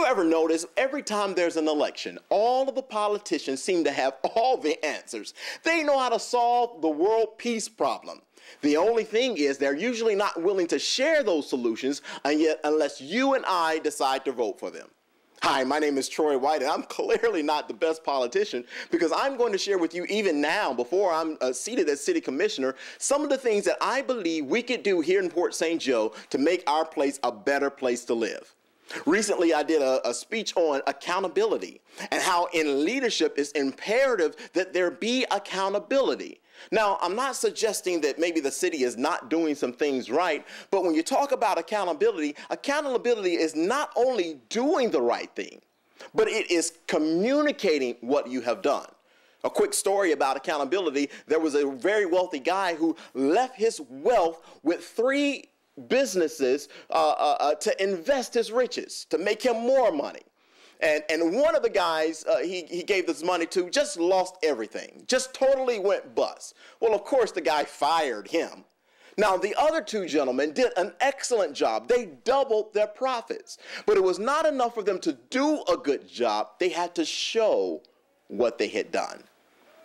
you ever notice every time there's an election, all of the politicians seem to have all the answers? They know how to solve the world peace problem. The only thing is they're usually not willing to share those solutions, and yet unless you and I decide to vote for them. Hi, my name is Troy White, and I'm clearly not the best politician because I'm going to share with you even now, before I'm seated as city commissioner, some of the things that I believe we could do here in Port St. Joe to make our place a better place to live. Recently, I did a speech on accountability and how in leadership it's imperative that there be accountability. Now, I'm not suggesting that maybe the city is not doing some things right, but when you talk about accountability, accountability is not only doing the right thing, but it is communicating what you have done. A quick story about accountability: there was a very wealthy guy who left his wealth with 3 businesses to invest his riches, to make him more money. And one of the guys he gave this money to just lost everything, just totally went bust. Well, of course, the guy fired him. Now, the other 2 gentlemen did an excellent job. They doubled their profits. But it was not enough for them to do a good job. They had to show what they had done.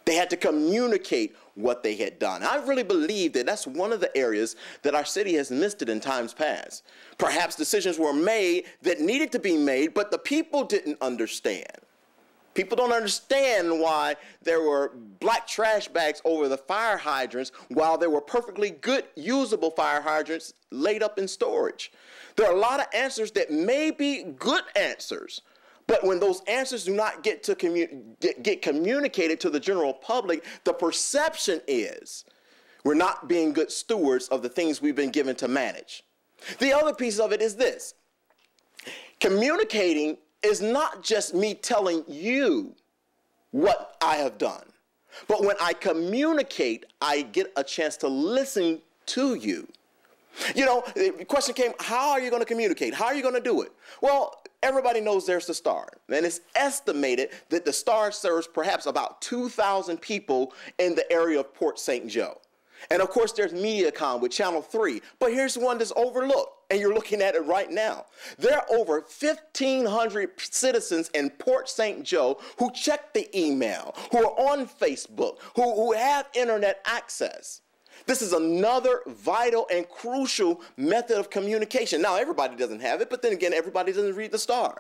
They had to communicate what they had done. I really believe that that's one of the areas that our city has missed it in times past. Perhaps decisions were made that needed to be made, but the people didn't understand. People don't understand why there were black trash bags over the fire hydrants while there were perfectly good, usable fire hydrants laid up in storage. There are a lot of answers that may be good answers, but when those answers do not get communicated to the general public, the perception is we're not being good stewards of the things we've been given to manage. The other piece of it is this: communicating is not just me telling you what I have done, but when I communicate, I get a chance to listen to you. You know, the question came, how are you going to communicate? How are you going to do it? Well, everybody knows there's the Star, and it's estimated that the Star serves perhaps about 2,000 people in the area of Port St. Joe. And of course, there's MediaCom with Channel 3, but here's one that's overlooked, and you're looking at it right now. There are over 1,500 citizens in Port St. Joe who check the email, who are on Facebook, who have internet access. This is another vital and crucial method of communication. Now, everybody doesn't have it, but then again, everybody doesn't read the Star.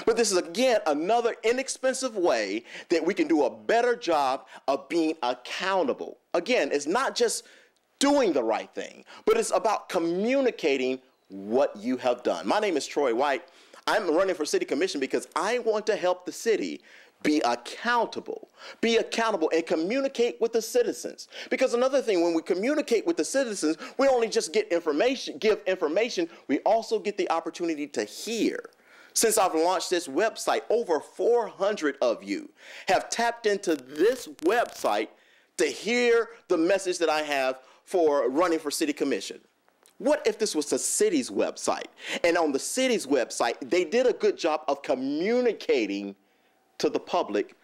But this is, again, another inexpensive way that we can do a better job of being accountable. Again, it's not just doing the right thing, but it's about communicating what you have done. My name is Troy White. I'm running for city commission because I want to help the city be accountable and communicate with the citizens. Because another thing, when we communicate with the citizens, we only just give information, we also get the opportunity to hear. Since I've launched this website, over 400 of you have tapped into this website to hear the message that I have for running for city commission. What if this was the city's website? And on the city's website, they did a good job of communicating to the public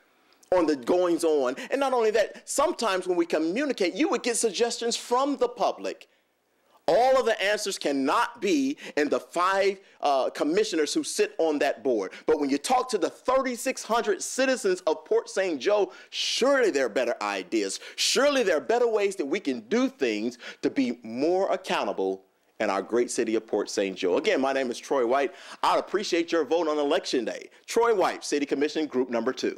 on the goings on. And not only that, sometimes when we communicate, you would get suggestions from the public. All of the answers cannot be in the 5 commissioners who sit on that board. But when you talk to the 3,600 citizens of Port St. Joe, surely there are better ideas. Surely there are better ways that we can do things to be more accountable in our great city of Port St. Joe. Again, my name is Troy White. I'd appreciate your vote on Election Day. Troy White, City Commission, Group Number 2.